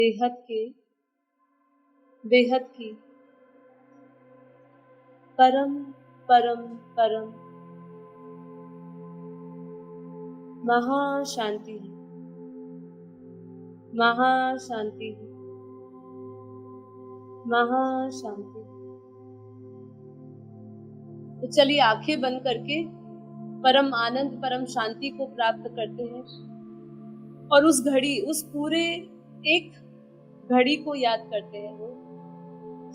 बेहद के, बेहद की, परम परम परम महाशांति, महाशांति, महाशांति। तो चलिए आंखें बंद करके परम आनंद, परम शांति को प्राप्त करते हैं और उस घड़ी, उस पूरे एक घड़ी को याद करते हैं, वो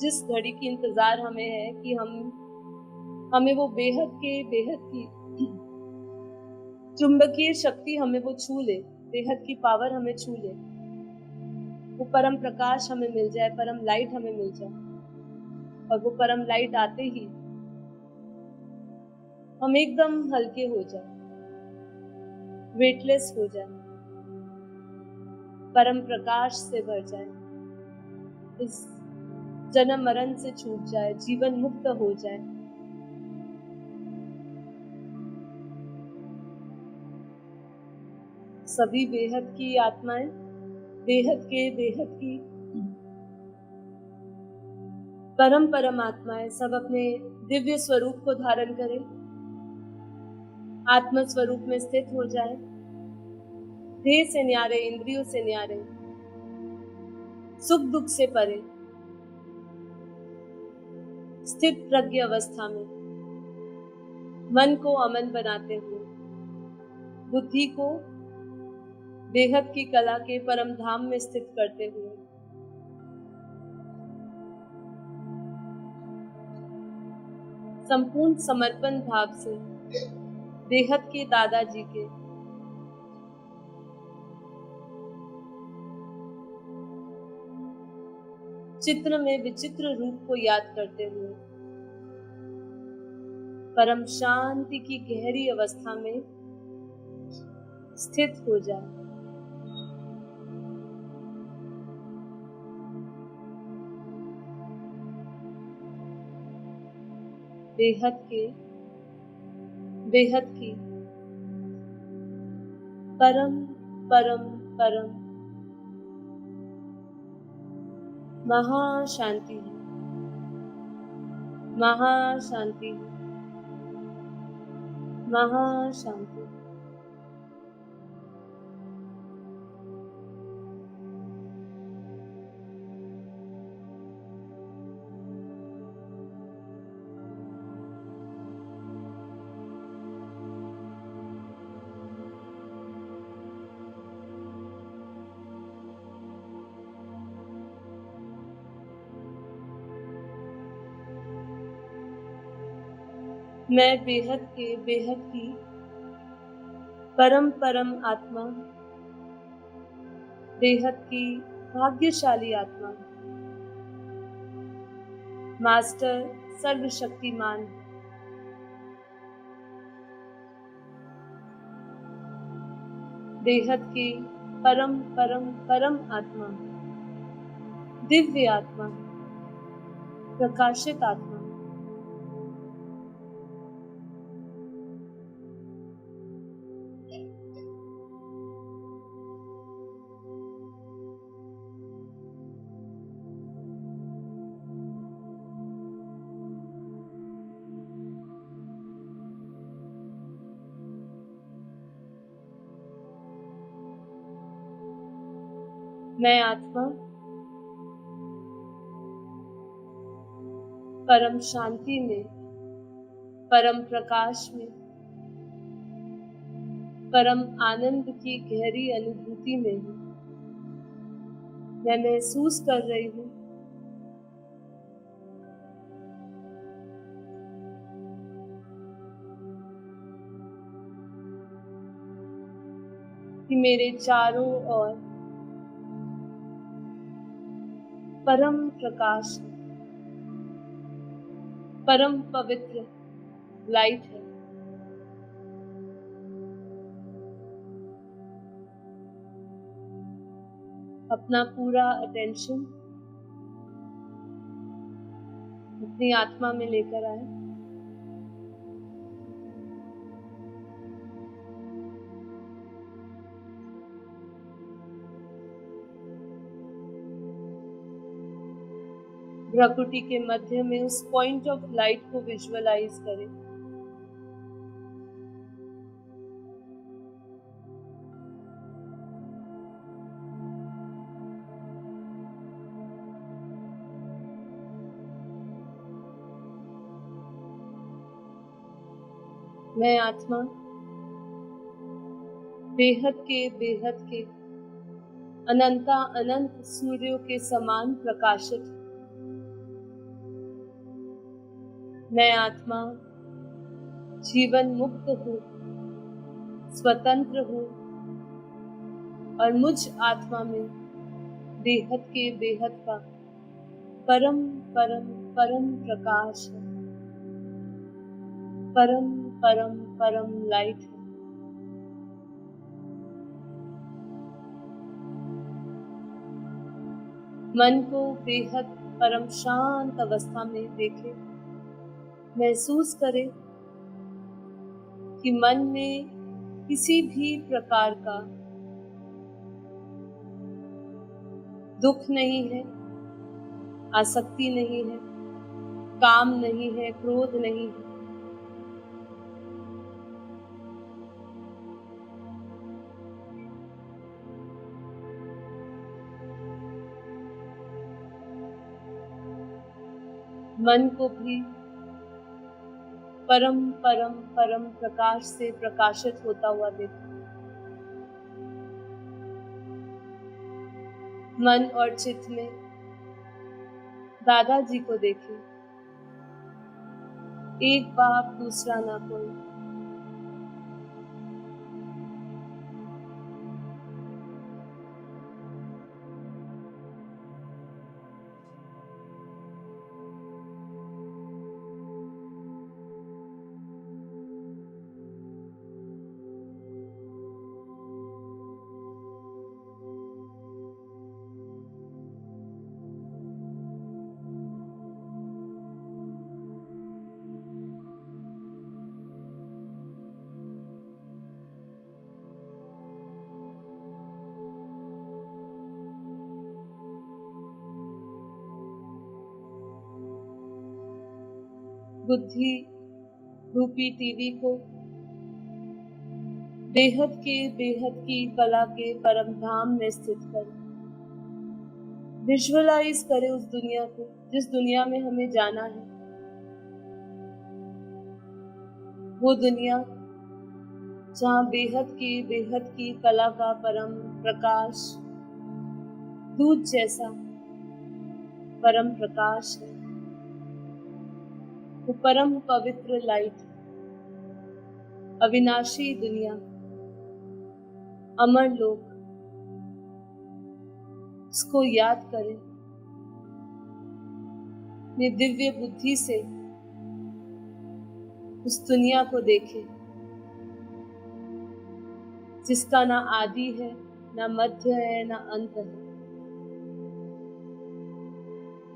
जिस घड़ी की इंतजार हमें है कि हमें वो बेहद के, बेहद की चुंबकीय शक्ति हमें वो छू ले, बेहद की पावर हमें छू ले, वो परम प्रकाश हमें मिल जाए, परम लाइट हमें मिल जाए। और वो परम लाइट आते ही हम एकदम हल्के हो जाए, वेटलेस हो जाए, परम प्रकाश से भर जाए, इस जन्म मरण से छूट जाए, जीवन मुक्त हो जाए। सभी बेहद की आत्माएं, बेहद के, बेहद की परम परमात्माएं सब अपने दिव्य स्वरूप को धारण करें, आत्म स्वरूप में स्थित हो जाए, देह से न्यारे, इंद्रियों से न्यारे, सुख दुख से परे, स्थित प्रज्ञ अवस्था में मन को अमन बनाते हुए, बुद्धि को बेहद की कला के परम धाम में स्थित करते हुए, संपूर्ण समर्पण भाव से बेहद के दादाजी के चित्र में विचित्र रूप को याद करते हुए परम शांति की गहरी अवस्था में स्थित हो जाए। बेहद के, बेहद की परम परम परम महाशांति, महाशांति, महाशांति। मैं बेहद के, बेहद की परम परम आत्मा, बेहद की भाग्यशाली आत्मा, मास्टर सर्वशक्तिमान, बेहद की परम परम परम आत्मा, दिव्य आत्मा, प्रकाशित आत्मा, मैं आत्मा परम शांति में, परम प्रकाश में, परम आनंद की गहरी अनुभूति में हूँ। मैं महसूस कर रही हूँ कि मेरे चारों ओर परम प्रकाश, परम पवित्र लाइट है। अपना पूरा अटेंशन अपनी आत्मा में लेकर आए। प्रकृति के मध्य में उस पॉइंट ऑफ लाइट को विजुअलाइज करें। मैं आत्मा बेहद के अनंता अनंत सूर्यों के समान प्रकाशित हूं। मैं आत्मा जीवन मुक्त हूँ, स्वतंत्र हूँ और मुझ आत्मा में बेहद का परम परम परम प्रकाश है, परम परम परम लाइट है। मन को बेहद परम शांत अवस्था में देखें, महसूस करें कि मन में किसी भी प्रकार का दुख नहीं है, आसक्ति नहीं है, काम नहीं है, क्रोध नहीं है। मन को भी परम परम परम प्रकाश से प्रकाशित होता हुआ देखो। मन और चित्त में दादाजी को देखें, एक बाप दूसरा ना कोई। बुद्धि रूपी टीवी को बेहद की कला के परम धाम में स्थित करें। विजुअलाइज करें उस दुनिया को जिस दुनिया में हमें जाना है। वो दुनिया जहाँ बेहद की कला का परम प्रकाश दूध जैसा परम प्रकाश है। वो परम पवित्र लाइट, अविनाशी दुनिया, अमर लोक, उसको याद करें। अपनी दिव्य बुद्धि से उस दुनिया को देखें जिसका ना आदि है, ना मध्य है, ना अंत है,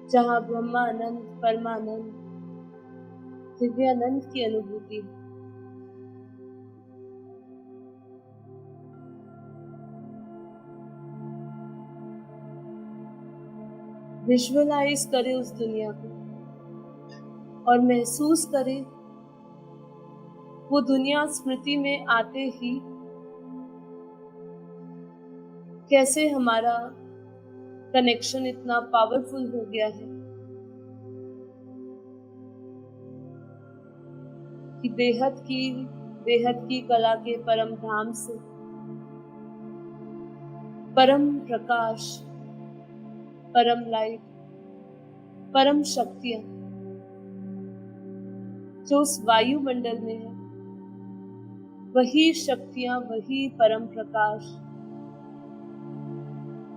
जहाँ ब्रह्मानंद परमानंद दिव्यानंद की अनुभूति है। विजुअलाइज करें उस दुनिया को और महसूस करें वो दुनिया स्मृति में आते ही कैसे हमारा कनेक्शन इतना पावरफुल हो गया है कि बेहद की कला के परम धाम से परम प्रकाश, परम लाइट, परम शक्तियां जो उस वायुमंडल में है, वही शक्तियां, वही परम प्रकाश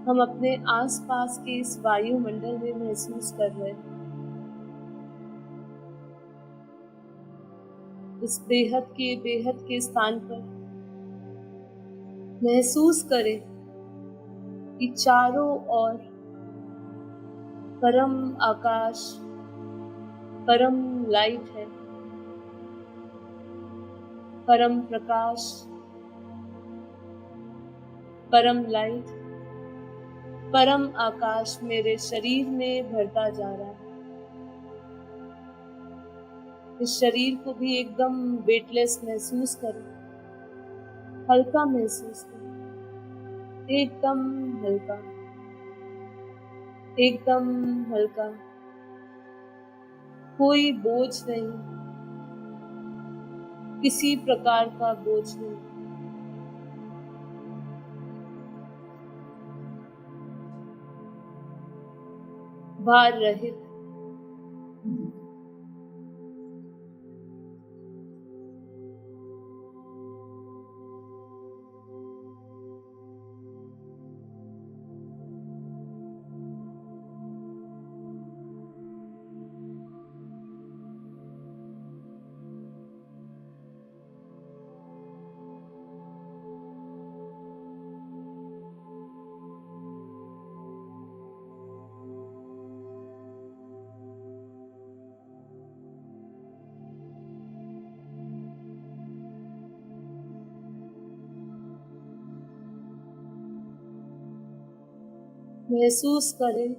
हम अपने आसपास के इस वायुमंडल में महसूस कर रहे हैं। इस बेहद के स्थान पर महसूस करें कि चारों ओर परम आकाश, परम लाइट है, परम प्रकाश, परम लाइट, परम आकाश मेरे शरीर में भरता जा रहा है। इस शरीर को भी एकदम वेटलेस महसूस करें, हल्का महसूस करें, एकदम हल्का, एकदम हल्का, कोई बोझ नहीं, किसी प्रकार का बोझ नहीं। भार रहित, महसूस करें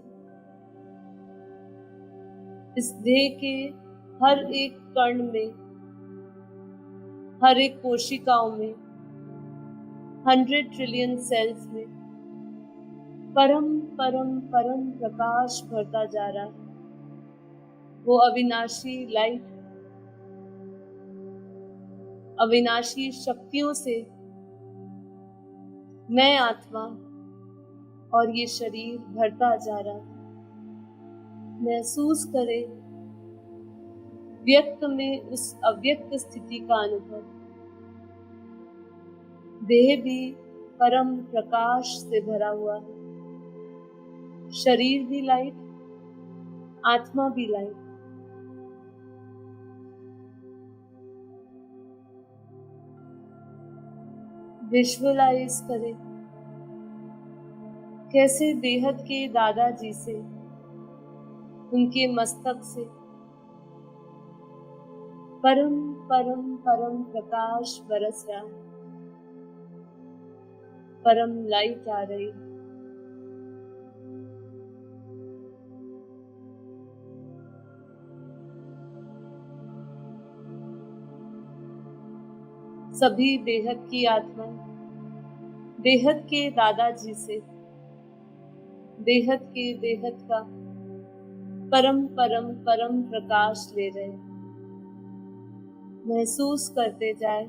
इस देह के हर एक कण में, हर एक कोशिकाओं में, 100 ट्रिलियन सेल्स में परम परम परम प्रकाश भरता जा रहा है। वो अविनाशी लाइट, अविनाशी शक्तियों से मैं आत्मा और ये शरीर भरता जा रहा है। महसूस करें व्यक्त में उस अव्यक्त स्थिति का अनुभव। देह भी परम प्रकाश से भरा हुआ है, शरीर भी लाइट, आत्मा भी लाइट। विजुअलाइज करें कैसे बेहद के दादाजी से, उनके मस्तक से परम परम परम प्रकाश बरस रहा है, परम लाइट आ रही है। सभी बेहद की आत्मा बेहद के दादाजी से बेहद के बेहद का परम परम परम प्रकाश ले रहे हैं। महसूस करते जाए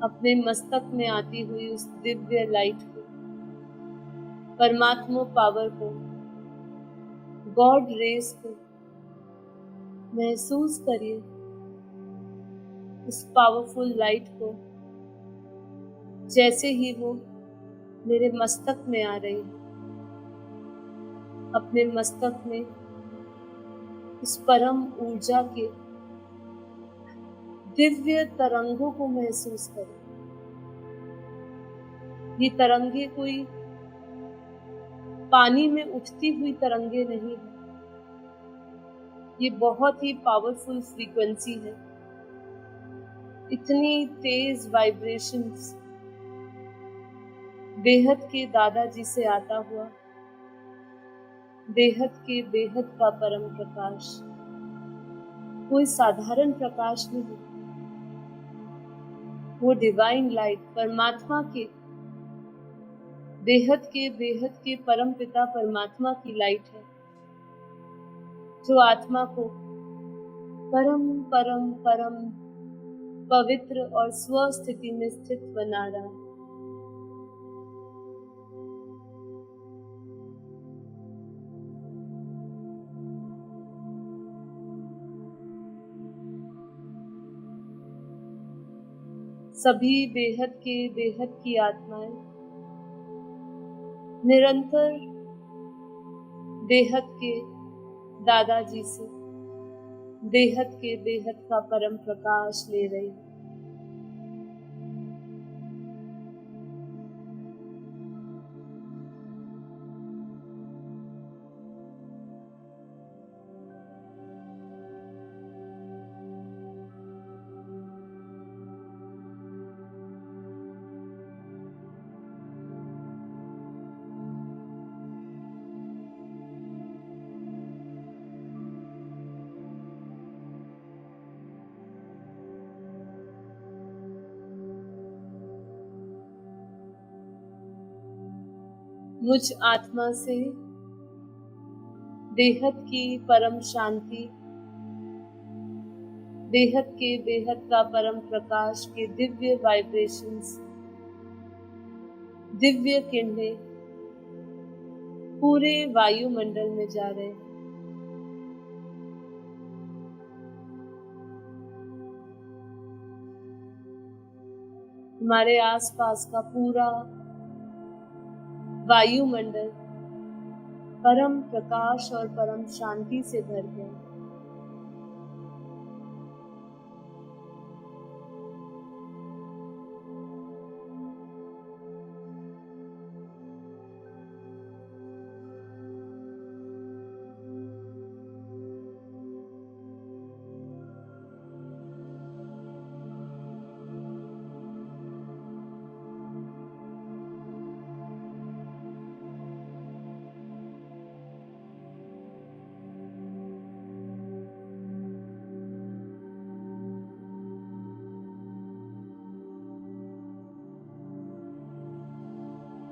अपने मस्तक में आती हुई उस दिव्य लाइट को, परमात्मा पावर को, गॉड रेस को। महसूस करिए उस पावरफुल लाइट को जैसे ही वो मेरे मस्तक में आ रही है। अपने मस्तक में उस परम ऊर्जा के दिव्य तरंगों को महसूस करें। ये तरंगे कोई पानी में उठती हुई तरंगे नहीं है, ये बहुत ही पावरफुल फ्रीक्वेंसी है। इतनी तेज वाइब्रेशंस बेहद के दादाजी से आता हुआ बेहद के बेहद का परम प्रकाश, कोई साधारण प्रकाश नहीं, वो डिवाइन लाइट, परमात्मा के बेहद के परम पिता परमात्मा की लाइट है, जो आत्मा को परम परम परम पवित्र और स्व स्थिति में स्थित बना रहा है। सभी बेहद के बेहद की आत्माएं निरंतर बेहद के दादाजी से बेहद के बेहद का परम प्रकाश ले रही है। मुझ आत्मा से बेहद की परम शांति, बेहद के बेहद का परम प्रकाश के दिव्य वाइब्रेशंस, दिव्य किरणें पूरे वायुमंडल में जा रहे हैं। हमारे आसपास का पूरा वायुमंडल परम प्रकाश और परम शांति से भर गया।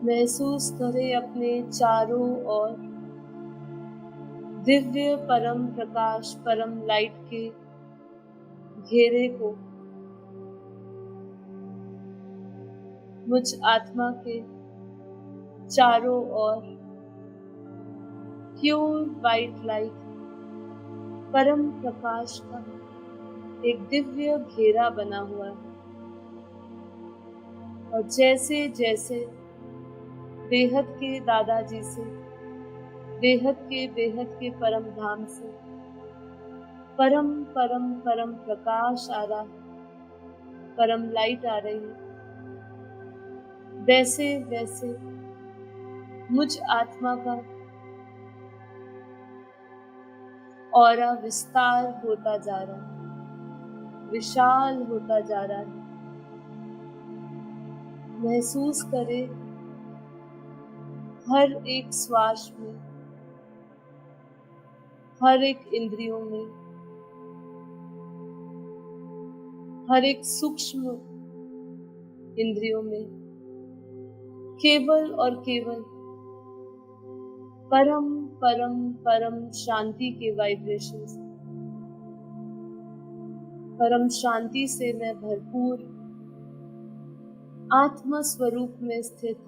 महसूस करें अपने चारों ओर दिव्य परम प्रकाश, परम लाइट के घेरे को। मुझ आत्मा के चारों ओर प्योर वाइट लाइट, परम प्रकाश का एक दिव्य घेरा बना हुआ है। और जैसे जैसे बेहद के दादाजी से, बेहद के परम धाम से परम परम परम प्रकाश आ रहा है, परम लाइट आ रही है, वैसे वैसे मुझ आत्मा का ऑरा विस्तार होता जा रहा है, विशाल होता जा रहा है। महसूस करें हर एक श्वास में, हर एक इंद्रियों में, हर एक सूक्ष्म इंद्रियों में केवल और केवल परम परम परम शांति के वाइब्रेशंस, परम शांति से मैं भरपूर आत्मा स्वरूप में स्थित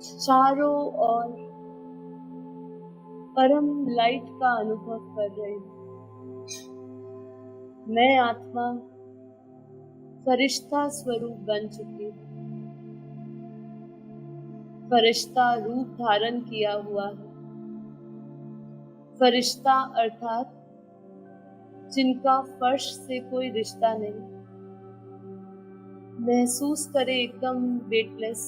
चारों ओर परम लाइट का अनुभव कर रही हूँ। मैं आत्मा फरिश्ता स्वरूप बन चुकी हूँ, फरिश्ता रूप धारण किया हुआ है। फरिश्ता अर्थात जिनका फर्श से कोई रिश्ता नहीं। महसूस करें एकदम वेटलेस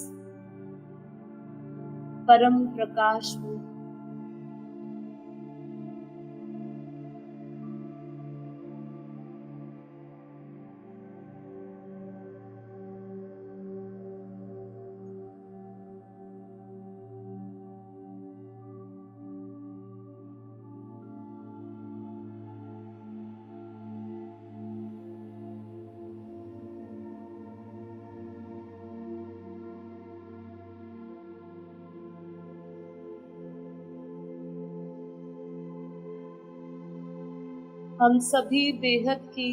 परम प्रकाश में। हम सभी बेहद की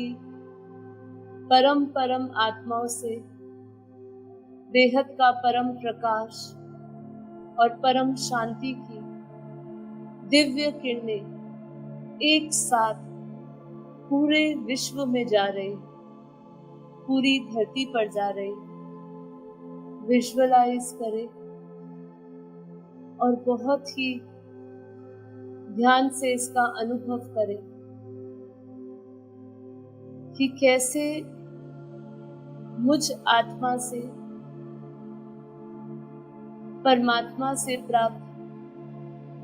परम परम आत्माओं से बेहद का परम प्रकाश और परम शांति की दिव्य किरणें एक साथ पूरे विश्व में जा रही, पूरी धरती पर जा रही। विजुअलाइज करें और बहुत ही ध्यान से इसका अनुभव करें कि कैसे मुझ आत्मा से परमात्मा से प्राप्त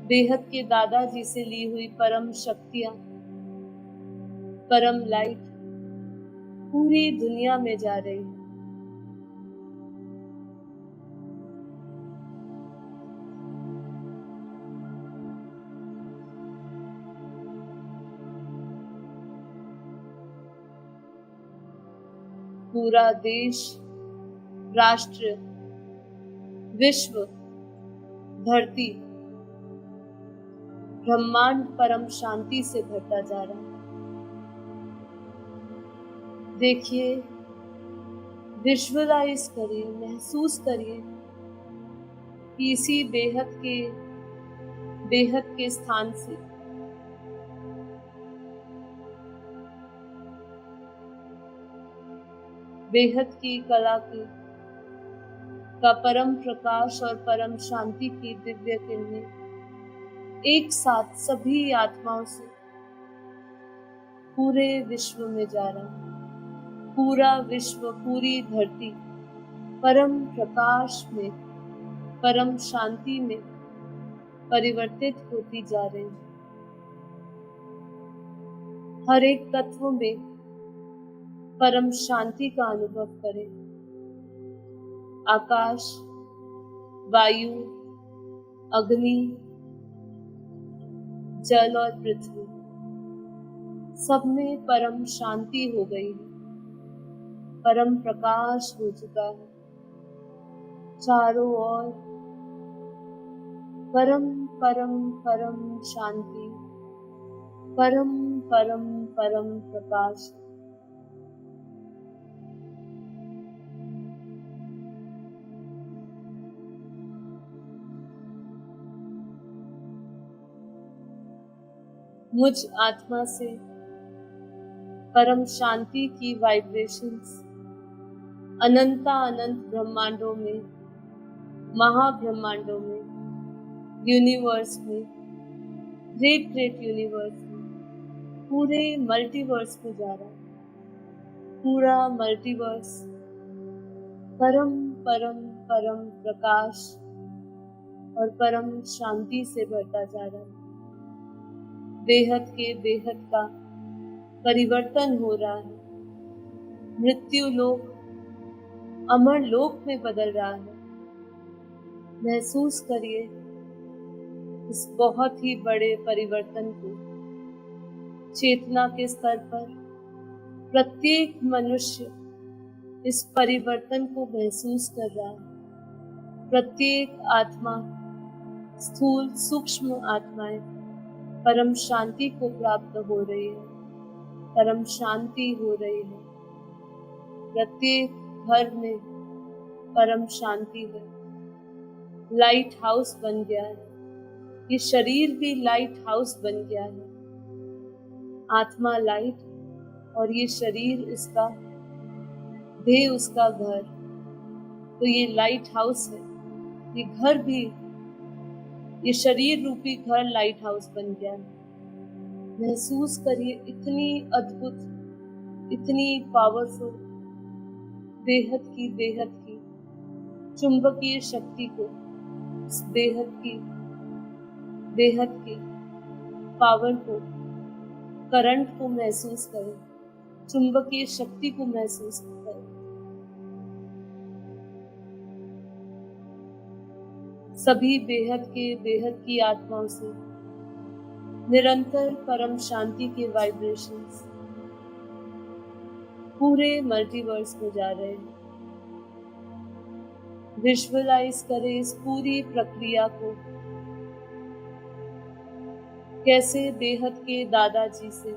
बेहद के दादाजी से ली हुई परम शक्तियां, परम लाइट पूरी दुनिया में जा रही है। पूरा देश, राष्ट्र, विश्व धरती, ब्रह्मांड परम शांति से भरता जा रहा है। देखिए, विजुअलाइज करिए, महसूस करिए कि इसी बेहद के स्थान से बेहद की कला का परम प्रकाश और परम शांति की दिव्य किरणें एक साथ सभी आत्माओं से पूरे विश्व में जा रहा है। पूरा विश्व, पूरी धरती परम प्रकाश में, परम शांति में परिवर्तित होती जा रही है। हर एक तत्व में परम शांति का अनुभव करें। आकाश, वायु, अग्नि, जल और पृथ्वी, सब में परम शांति हो गई है, परम प्रकाश हो चुका है। चारों ओर परम परम परम शांति, परम परम परम प्रकाश। मुझ आत्मा से परम शांति की वाइब्रेशंस अनंत ब्रह्मांडों में, महाब्रह्मांडों में, यूनिवर्स में, ग्रेट यूनिवर्स में, पूरे मल्टीवर्स में जा रहा है। पूरा मल्टीवर्स परम परम परम प्रकाश और परम शांति से भरता जा रहा है। बेहद के बेहद का परिवर्तन हो रहा है। मृत्यु लोक अमर लोक में बदल रहा है। महसूस करिए इस बहुत ही बड़े परिवर्तन को। चेतना के स्तर पर प्रत्येक मनुष्य इस परिवर्तन को महसूस कर रहा है। प्रत्येक आत्मा, स्थूल सूक्ष्म आत्माएं परम शांति को प्राप्त हो रही है, परम शांति हो रही है। प्रत्येक घर में परम शांति है। लाइट हाउस बन गया है। ये शरीर भी लाइट हाउस बन गया है। आत्मा लाइट और ये शरीर उसका, देह उसका घर। तो ये लाइट हाउस है। ये घर भी, ये शरीर रूपी घर लाइट हाउस बन गया है। महसूस करिए इतनी अद्भुत, इतनी पावरफुल, बेहद की चुंबकीय शक्ति को, इस बेहद की पावर को, करंट को महसूस करें, चुंबकीय शक्ति को महसूस करें। सभी बेहद की आत्माओं से निरंतर परम शांति के वाइब्रेशंस पूरे मल्टीवर्स में जा रहे हैं। विजुअलाइज करें इस पूरी प्रक्रिया को, कैसे बेहद के दादाजी से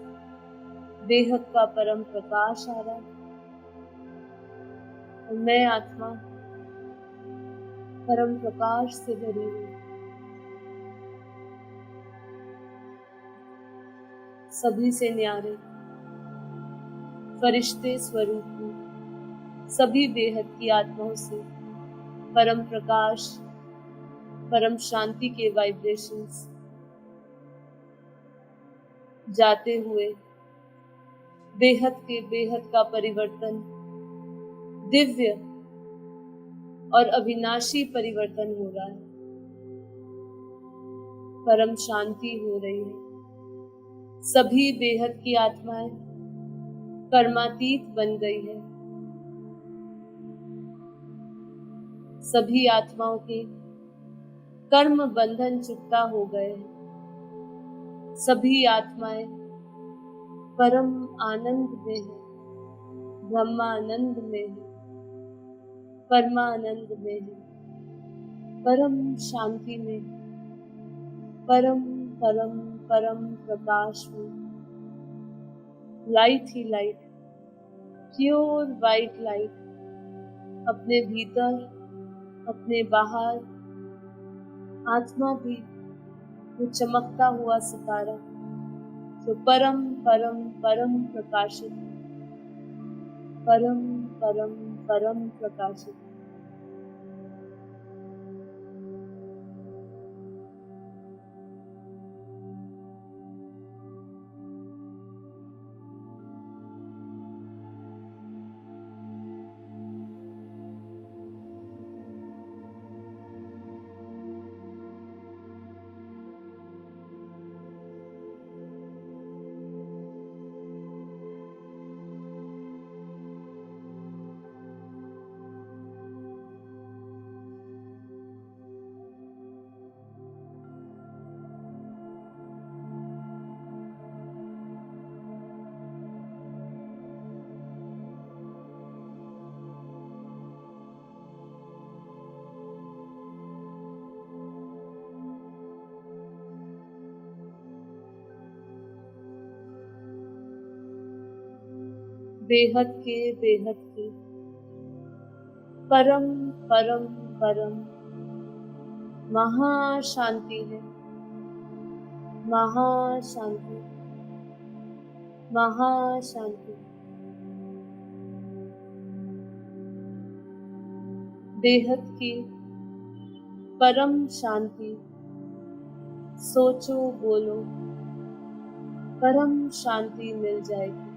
बेहद का परम प्रकाश आ रहा है और मैं आत्मा परम प्रकाश से भरी हुई। सभी से न्यारे फरिश्ते स्वरूप में सभी बेहद की आत्माओं से परम प्रकाश, परम शांति के वाइब्रेशंस जाते हुए बेहद का परिवर्तन, दिव्य और अविनाशी परिवर्तन हो रहा है। परम शांति हो रही है। सभी बेहद की आत्माएं कर्मातीत बन गई है। सभी आत्माओं के कर्म बंधन चुकता हो गए हैं। सभी आत्माएं परम आनंद में है, ब्रह्मानंद में है, परमानंद में है। परम शांति में, परम परम परम प्रकाश में, लाइट ही लाइट, प्योर वाइट लाइट, अपने भीतर, अपने बाहर, आत्मा भी वो चमकता हुआ सितारा जो परम परम परम प्रकाशित, परम परम परम प्रकाशित। बेहद के परम परम परम महाशांति है, महाशांति, महाशांति। बेहद की परम शांति, सोचो बोलो परम शांति मिल जाएगी।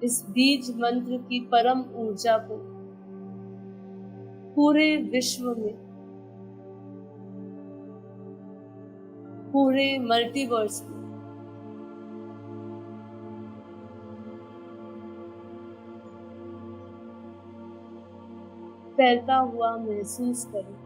इस बीज मंत्र की परम ऊर्जा को पूरे विश्व में, पूरे मल्टीवर्स में फैलता हुआ महसूस करें।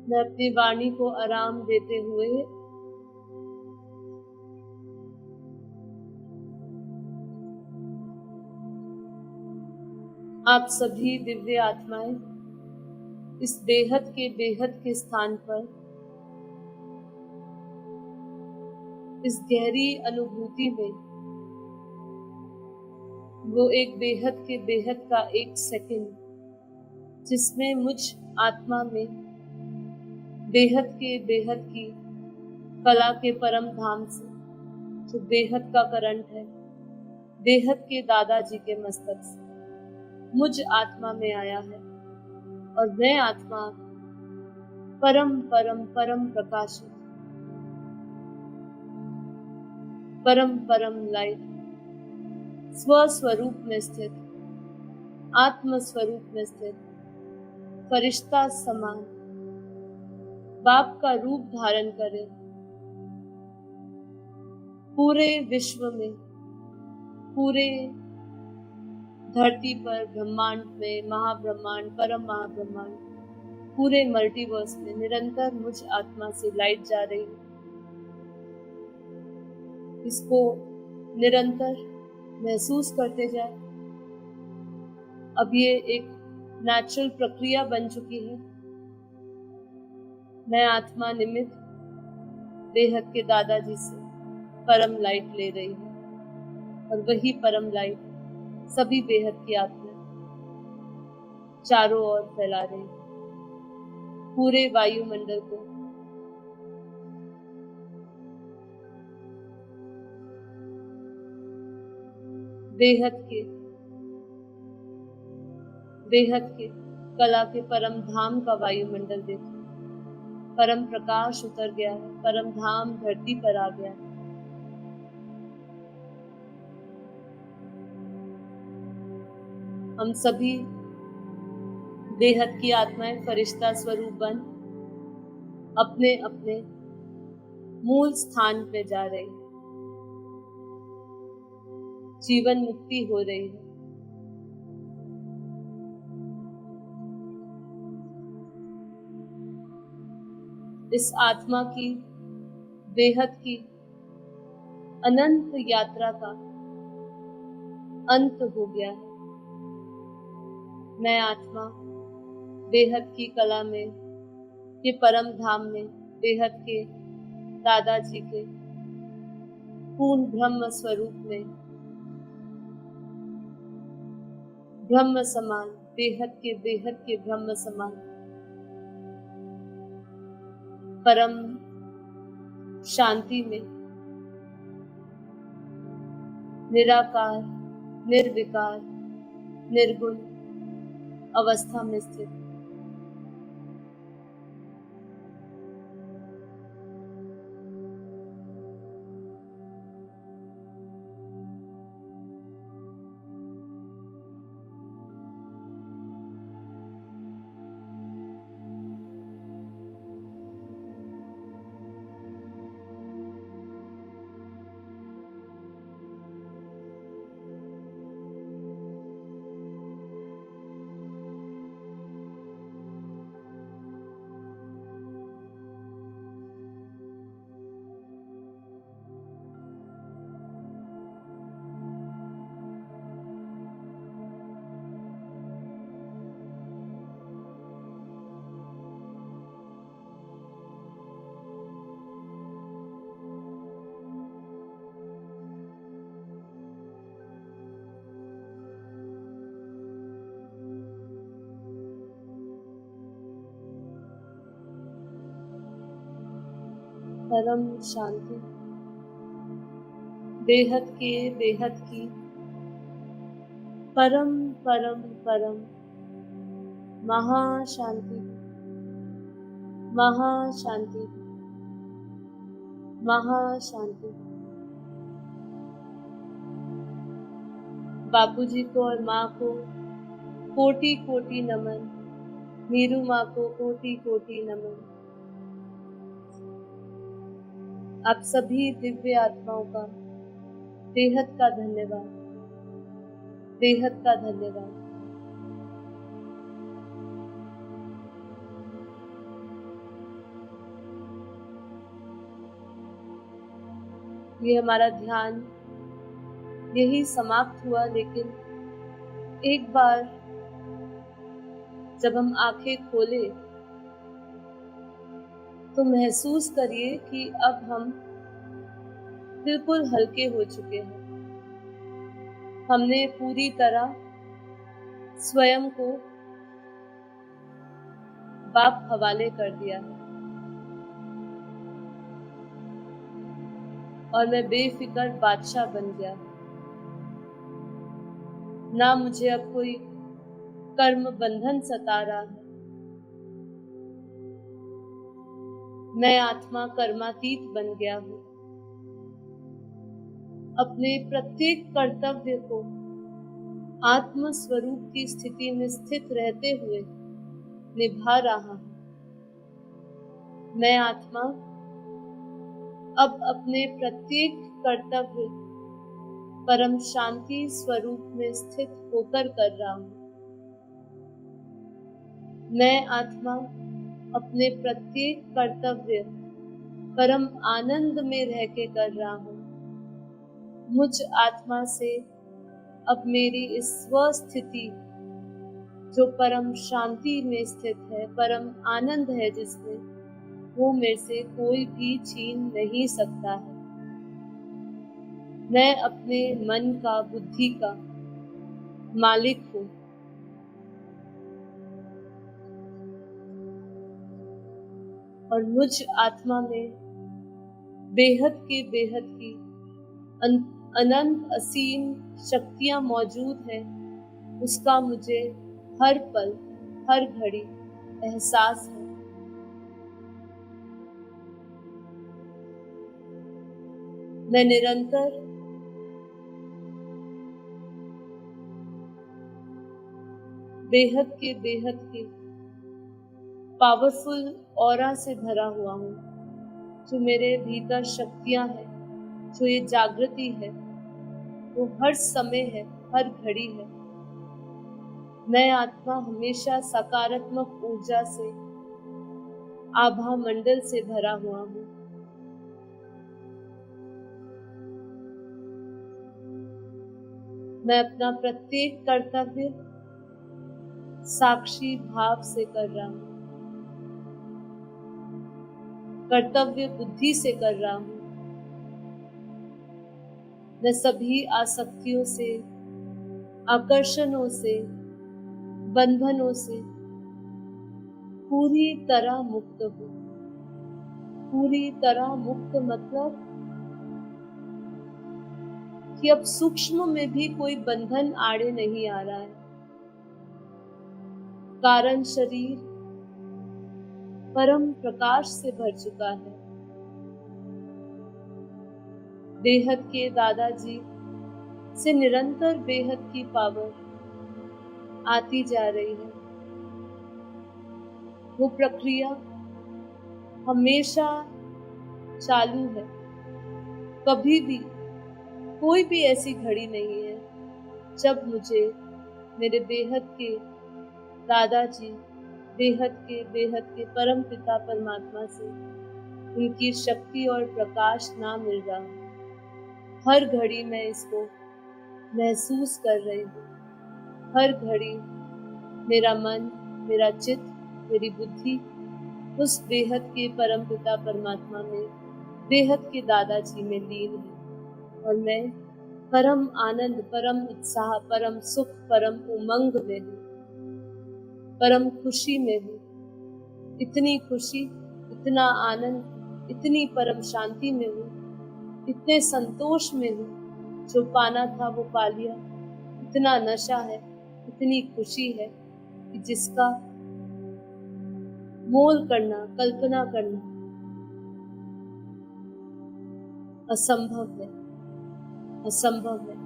मैं अपनी वाणी को आराम देते हुए आप सभी दिव्य आत्माएं इस बेहद के स्थान पर इस गहरी अनुभूति में, वो एक बेहद का एक सेकंड जिसमें मुझ आत्मा में बेहद की कला के परम धाम से जो बेहद का करंट है, बेहद के दादाजी के मस्तक से मुझ आत्मा में आया है, और मैं आत्मा परम परम परम प्रकाशित, परम परम लाइट, स्वस्वरूप में स्थित, आत्म स्वरूप में स्थित, फरिश्ता समान बाप का रूप धारण करे, पूरे विश्व में, पूरे धरती पर, ब्रह्मांड में, महाब्रह्मांड, परम महाब्रह्मांड, पूरे मल्टीवर्स में निरंतर मुझ आत्मा से लाइट जा रही है। इसको निरंतर महसूस करते जाए। अब ये एक नेचुरल प्रक्रिया बन चुकी है। मैं आत्मा निमित्त बेहद के दादाजी से परम लाइट ले रही हूँ, और वही परम लाइट सभी बेहद की आत्मा चारों ओर फैला रही है, पूरे वायुमंडल को। बेहद के बेहद के कला के परम धाम का वायुमंडल देखो। परम प्रकाश उतर गया है, परम धाम धरती पर आ गया है। हम सभी बेहद की आत्माएं फरिश्ता स्वरूप बन अपने अपने मूल स्थान पे जा रही है। जीवन मुक्ति हो रही है। इस आत्मा की बेहद की अनंत यात्रा का अंत हो गया है। मैं आत्मा बेहद की कला में, ये परम धाम में, बेहद के दादाजी के पूर्ण ब्रह्म स्वरूप में, ब्रह्म समान, बेहद के ब्रह्म समान परम शांति में, निराकार, निर्विकार, निर्गुण अवस्था में स्थित। परम शांति, बेहद की परम परम परम महाशांति, महाशांति, महाशांति। बापूजी को और माँ को कोटि कोटि नमन, नीरू माँ को कोटि कोटि नमन। आप सभी दिव्य आत्माओं का बेहद का धन्यवाद, बेहद का धन्यवाद। ये हमारा ध्यान यही समाप्त हुआ, लेकिन एक बार जब हम आंखें खोले तो महसूस करिए कि अब हम बिल्कुल हल्के हो चुके हैं। हमने पूरी तरह स्वयं को बाप हवाले कर दिया है और मैं बेफिक्र बादशाह बन गया। ना मुझे अब कोई कर्म बंधन सता रहा है। मैं आत्मा कर्मातीत बन गया हूँ। अपने प्रत्येक कर्तव्य को आत्म स्वरूप की स्थिति में स्थित रहते हुए निभा रहा हूँ। मैं आत्मा अब अपने प्रत्येक कर्तव्य परम शांति स्वरूप में स्थित होकर कर रहा हूँ। मैं आत्मा अपने प्रत्येक कर्तव्य परम आनंद में रह के कर रहा हूँ। मुझ आत्मा से अब मेरी इस स्व स्थिति जो परम शांति में स्थित है, परम आनंद है जिसमें, वो मेरे से कोई भी छीन नहीं सकता है। मैं अपने मन का, बुद्धि का मालिक हूँ। और मुझ आत्मा में बेहद की अनंत असीम शक्तियां मौजूद हैं। उसका मुझे हर पल, हर घड़ी एहसास है। मैं निरंतर बेहद के पावरफुल ऑरा से भरा हुआ हूँ। जो मेरे भीतर शक्तियाँ हैं, जो ये जागृति है, वो हर समय है, हर घड़ी है। मैं आत्मा हमेशा सकारात्मक ऊर्जा से, आभा मंडल से भरा हुआ हूँ। मैं अपना प्रत्येक कर्तव्य साक्षी भाव से कर रहा हूँ, कर्तव्य बुद्धि से कर रहा हूँ। मैं सभी आसक्तियों से, आकर्षणों से, बंधनों से पूरी तरह मुक्त हूँ। पूरी तरह मुक्त मतलब कि अब सूक्ष्म में भी कोई बंधन आड़े नहीं आ रहा है। कारण शरीर परम प्रकाश से भर चुका है। बेहद के दादाजी से निरंतर बेहद की पावर आती जा रही है। वो प्रक्रिया हमेशा चालू है। कभी भी कोई भी ऐसी घड़ी नहीं है जब मुझे मेरे बेहद के दादाजी, बेहद के परम पिता परमात्मा से उनकी शक्ति और प्रकाश ना मिल रहा। हर घड़ी मैं इसको महसूस कर रही हूँ। हर घड़ी मेरा मन, मेरा चित्त, मेरी बुद्धि उस बेहद के परम पिता परमात्मा में, बेहद के दादाजी में लीन है। और मैं परम आनंद, परम उत्साह, परम सुख, परम उमंग में हूँ, परम खुशी में हूँ। इतनी खुशी, इतना आनंद, इतनी परम शांति में हूँ, इतने संतोष में हूँ। जो पाना था वो पा लिया। इतना नशा है, इतनी खुशी है कि जिसका मोल करना, कल्पना करना असंभव है, असंभव है।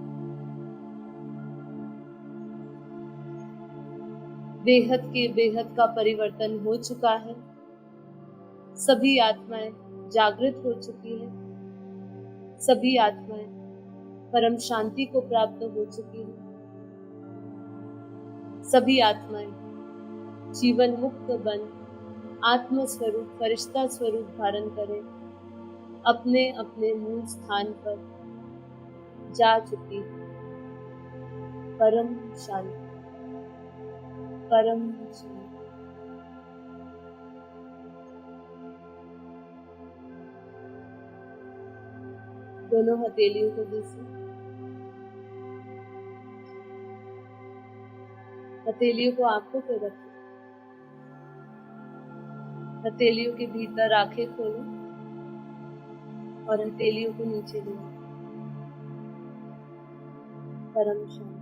बेहद के बेहद का परिवर्तन हो चुका है। सभी आत्माएं जागृत हो चुकी है। सभी आत्माएं परम शांति को प्राप्त हो चुकी है। सभी आत्माएं जीवन मुक्त बन आत्म स्वरूप, फरिश्ता स्वरूप धारण करें, अपने अपने मूल स्थान पर जा चुकी है। परम शांति, परम शांति। दोनों हथेलियों को घिसे, हथेलियों को आंखों पे रखें। हथेलियों के भीतर आंखें खोलो और हथेलियों को नीचे ले। परम शांति।